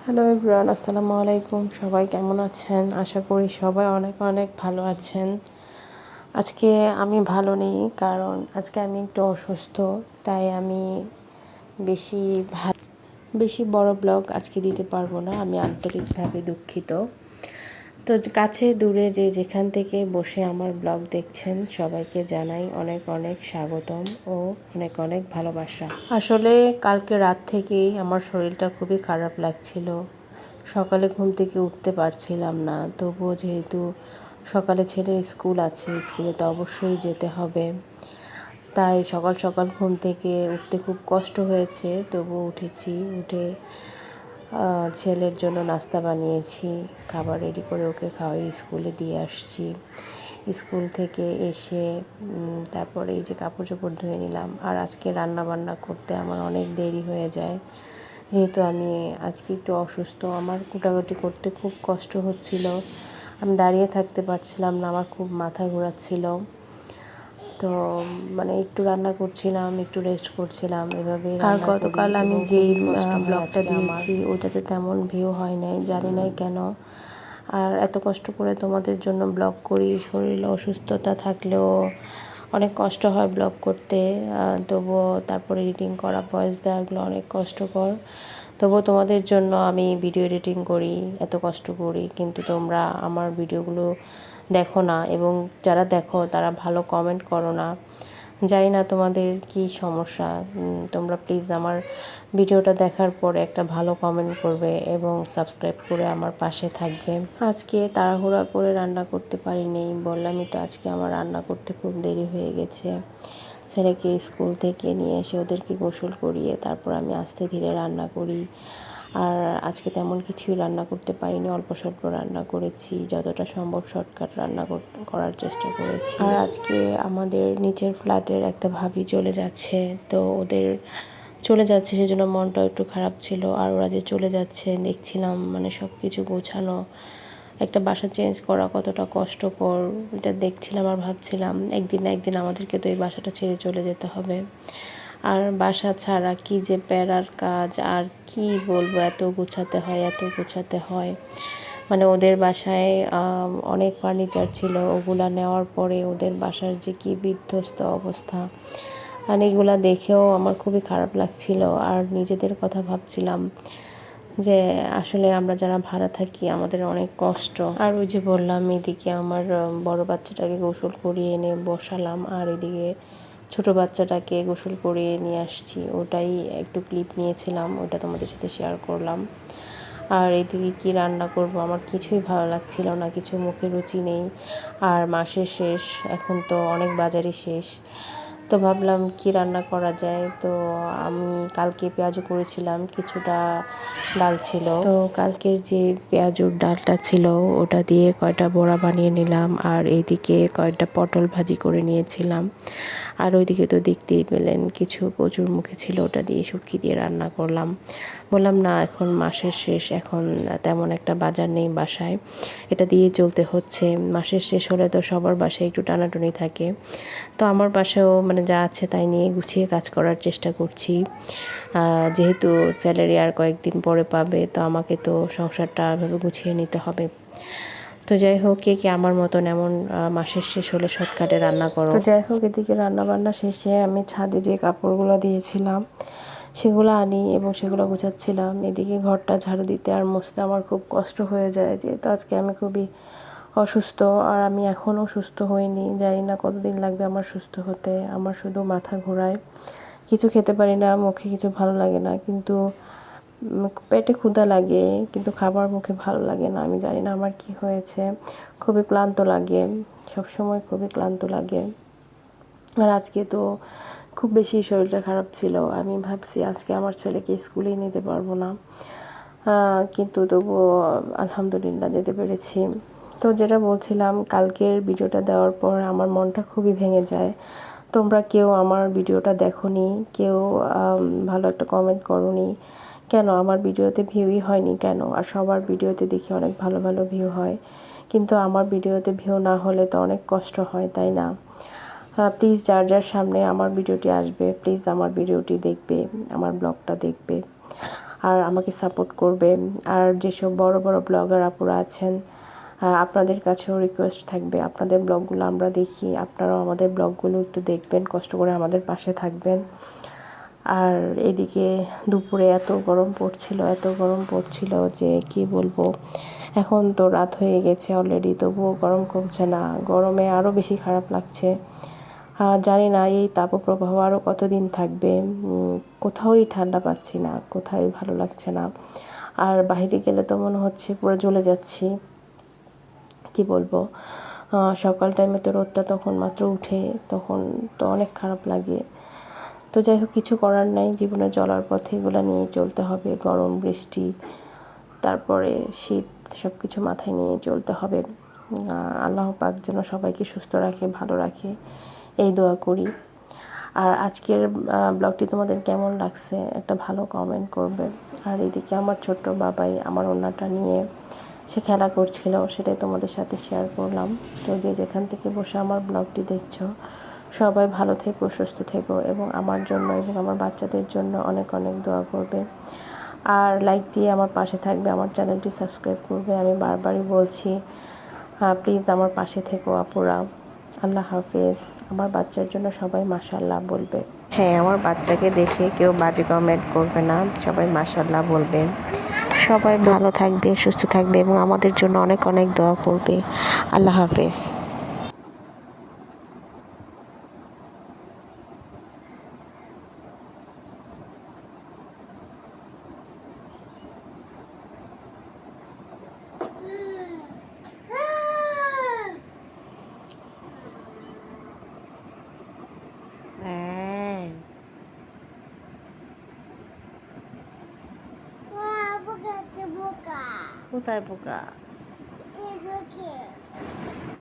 Hello everyone, আসসালামু আলাইকুম। সবাই কেমন আছেন? আশা করি সবাই অনেক অনেক ভালো আছেন। আজকে আমি ভালো নেই, কারণ আজকে আমি একটু অসুস্থ। তাই আমি বেশি বেশি বড় ব্লগ আজকে দিতে পারবো না। আমি আন্তরিকভাবে দুঃখিত। তো কাছে দূরে যে যেখান থেকে বসে আমার ব্লগ দেখছেন, সবাইকে জানাই অনেক অনেক স্বাগতম ও অনেক অনেক ভালোবাসা। আসলে কালকে রাত থেকেই আমার শরীরটা খুবই খারাপ লাগছিল। সকালে ঘুম থেকে উঠতে পারছিলাম না। তবুও যেহেতু সকালে ছেলের স্কুল আছে, স্কুলে তো অবশ্যই যেতে হবে, তাই সকাল সকাল ঘুম থেকে উঠতে খুব কষ্ট হয়েছে। তবুও উঠেছি। উঠে ছেলের জন্য নাস্তা বানিয়েছি, খাবার রেডি করে ওকে খাওয়াই স্কুলে দিয়ে আসছি। স্কুল থেকে এসে তারপরে এই যে কাপড় চোপড় ধুয়ে নিলাম। আর আজকে রান্না বান্না করতে আমার অনেক দেরি হয়ে যায়, যেহেতু আমি আজকে একটু অসুস্থ। আমার কুটাকুটি করতে খুব কষ্ট হচ্ছিল, আমি দাঁড়িয়ে থাকতে পারছিলাম না, আমার খুব মাথা ঘোরাচ্ছিল। তো একটু রান্না করছিলাম, একটু রেস্ট করছিলাম, এভাবে। আর গতকাল আমি যেই ব্লগটা দিয়েছি ওইটাতে তেমন ভিউ হয় নাই, জানি নাই কেন। আর এত কষ্ট করে তোমাদের জন্য ব্লগ করি, শরীর অসুস্থতা থাকলেও অনেক কষ্ট হয় ব্লগ করতে। তবুও তারপরে এডিটিং করা, ভয়েস দেওয়া, এগুলো অনেক কষ্টকর। তবুও তোমাদের জন্য আমি ভিডিও এডিটিং করি, এত কষ্ট করি, কিন্তু তোমরা আমার ভিডিওগুলো দেখো না, এবং যারা দেখো তারা ভালো কমেন্ট করো না। জানি না তোমাদের কি সমস্যা। তোমরা প্লিজ আমার ভিডিওটা দেখার পরে একটা ভালো কমেন্ট করবে এবং সাবস্ক্রাইব করে আমার পাশে থাকবে। আজকে তাড়াহুড়া করে রান্না করতে পারিনি, বললামই তো আজকে আমার রান্না করতে খুব দেরি হয়ে গেছে। ছেলেকে স্কুল থেকে নিয়ে এসে ওদেরকে গোসল করিয়ে তারপর আমি আস্তে ধীরে রান্না করি। আর আজকে তেমন কিছুই রান্না করতে পারিনি, অল্প স্বল্প রান্না করেছি, যতটা সম্ভব শর্টকাট রান্না করার চেষ্টা করেছি। আর আজকে আমাদের নিচের ফ্ল্যাটের একটা ভাবি চলে যাচ্ছে, তো ওদের চলে যাচ্ছে সেজন্য মনটাও একটু খারাপ ছিল। আর ওরা যে চলে যাচ্ছে দেখছিলাম, সব কিছু গোছানো, একটা বাসা চেঞ্জ করা কতটা কষ্টকর এটা দেখছিলাম। আর ভাবছিলাম একদিন না একদিন আমাদেরকে তো এই বাসাটা ছেড়ে চলে যেতে হবে। আর বাসা ছাড়া কি যে প্যারার কাজ, আর কি বলবো, এত গোছাতে হয়, এত গোছাতে হয়। ওদের বাসায় অনেক ফার্নিচার ছিল, ওগুলা নেওয়ার পরে ওদের বাসার যে কি বিধ্বস্ত অবস্থা, এগুলা দেখেও আমার খুবই খারাপ লাগছিল। আর নিজেদের কথা ভাবছিলাম যে আসলে আমরা যারা ভাড়া থাকি আমাদের অনেক কষ্ট। আর ওই যে বললাম, এদিকে আমার বড় বাচ্চাটাকে গোসল করিয়ে এনে বসালাম, আর এদিকে ছোট বাচ্চাটাকে গোসল করিয়ে নিয়ে আসছি। ওটাই একটু ক্লিপ নিয়েছিলাম, ওটা তোমাদের সাথে শেয়ার করলাম। আর এদিকে কি রান্না করব আমার কিছুই ভালো লাগছিল না, কিছু মুখে রুচি নেই। আর মাসের শেষ, এখন তো অনেক বাজারই শেষ। তো ভাবলাম কি রান্না করা যায়। তো আমি কালকে পেঁয়াজু করেছিলাম, কিছুটা ডাল ছিল, তো কালকের যে পেঁয়াজুর ডালটা ছিল ওটা দিয়ে কয়টা বড়া বানিয়ে নিলাম। আর এইদিকে কয়েকটা পটল ভাজি করে নিয়েছিলাম। আর ওইদিকে তো দেখতেই পেলেন কিছু কচুর মুখে ছিল, ওটা দিয়ে শুটকি দিয়ে রান্না করলাম। বললাম না, এখন মাসের শেষ, এখন তেমন একটা বাজার নেই বাসায়, এটা দিয়ে চলতে হচ্ছে। মাসের শেষ হলে তো সবার বাসায় একটু টানাটুনি থাকে। তো আমার বাসায়ও যা আছে তাই নিয়ে গুছিয়ে কাজ করার চেষ্টা করছি। যেহেতু স্যালারি আর কয়েকদিন পরে পাবে, তো আমাকে তো সংসারটা এভাবে গুছিয়ে নিতে হবে। তো যাই হোক, কে কে আমার মতন এমন মাসের শেষ হলে শর্টকাটে রান্না করো। তো যাই হোক, এদিকে রান্না বান্না শেষে আমি ছাদে যে কাপড়গুলো দিয়েছিলাম সেগুলো আনি এবং সেগুলো গুছাচ্ছিলাম। এদিকে ঘরটা ঝাড়ু দিতে আর মুছতে আমার খুব কষ্ট হয়ে যায়, যেহেতু আজকে আমি খুবই অসুস্থ। আর আমি এখনও সুস্থ হইনি, জানি না কতদিন লাগবে আমার সুস্থ হতে। আমার শুধু মাথা ঘোরায়, কিছু খেতে পারি না, মুখে কিছু ভালো লাগে না, কিন্তু পেটে ক্ষুধা লাগে, কিন্তু খাবার মুখে ভালো লাগে না। আমি জানি না আমার কি হয়েছে, খুবই ক্লান্ত লাগে, সবসময় খুবই ক্লান্ত লাগে। আর আজকে তো খুব বেশি শরীরটা খারাপ ছিল, আমি ভাবছি আজকে আমার ছেলেকে স্কুলেই নিতে পারবো না, কিন্তু তবুও আলহামদুলিল্লাহ যেতে পেরেছি। তো যেটা বলছিলাম, কালকের ভিডিওটা দেওয়ার পর আমার মনটা খুবই ভেঙে যায়। তোমরা কেউ আমার ভিডিওটা দেখোনি, কেউ ভালো একটা কমেন্ট করোনি কেন, আমার ভিডিওতে ভিউই হয়নি কেন? আর সবার ভিডিওতে দেখি অনেক ভালো ভালো ভিউ হয়, কিন্তু আমার ভিডিওতে ভিউ না হলে তো অনেক কষ্ট হয়, তাই না? প্লিজ যার যার সামনে আমার ভিডিওটি আসবে, প্লিজ আমার ভিডিওটি দেখবে, আমার ব্লগটা দেখবে। আর আমাকে সাপোর্ট করবে। আর যেসব বড় বড় ব্লগার আপুরা আছেন, আপনাদের কাছেও রিকোয়েস্ট থাকবে, আপনাদের ব্লগগুলো আমরা দেখি, আপনারাও আমাদের ব্লগগুলো একটু দেখবেন, কষ্ট করে আমাদের পাশে থাকবেন। আর এদিকে দুপুরে এত গরম পড়ছিল যে কি বলবো। এখন তো রাত হয়ে গেছে অলরেডি, তবুও গরম কমছে না, গরমে আরও বেশি খারাপ লাগছে। জানি না এই তাপপ্রবাহ আরও কতদিন থাকবে। কোথাওই ঠান্ডা পাচ্ছি না, কোথাও ভালো লাগছে না। আর বাইরে গেলে তো মনে হচ্ছে পুরো জ্বলে যাচ্ছি, কি বলবো। সকাল টাইমে তো রোদটা তখন মাত্র উঠে, তখন তো অনেক খারাপ লাগে। তো যাই হোক, কিছু করার নাই, জীবনে চলার পথে এগুলো নিয়ে চলতে হবে। গরম, বৃষ্টি, তারপরে শীত, সব কিছু মাথায় নিয়ে চলতে হবে। আল্লাহ পাক যেন সবাইকে সুস্থ রাখে, ভালো রাখে, এই দোয়া করি। আর আজকের ব্লগটি তোমাদের কেমন লাগছে একটা ভালো কমেন্ট করবে। আর এদিকে আমার ছোট্ট বাবাই আমার ওড়নাটা নিয়ে সে খেলা করছিল, সেটাই তোমাদের সাথে শেয়ার করলাম। তো যে যেখান থেকে বসে আমার ব্লগটি দেখছো, সবাই ভালো থেকো, সুস্থ থেকো, এবং আমার জন্য এবং আমার বাচ্চাদের জন্য অনেক অনেক দোয়া করবে। আর লাইক দিয়ে আমার পাশে থাকবে, আমার চ্যানেলটি সাবস্ক্রাইব করবে। আমি বারবারই বলছি, প্লিজ আমার পাশে থেকো আপুরা। আল্লাহ হাফেজ। আমার বাচ্চার জন্য সবাই মাশাআল্লাহ বলবে। হ্যাঁ, আমার বাচ্চাকে দেখে কেউ বাজে কমেন্ট করবে না, সবাই মাশাআল্লাহ বলবে। সবাই ভালো থাকবে, সুস্থ থাকবে, এবং আমাদের জন্য অনেক অনেক দোয়া করবে। আল্লাহ হাফেজ। হ্যাঁ, কোথায় পোকা?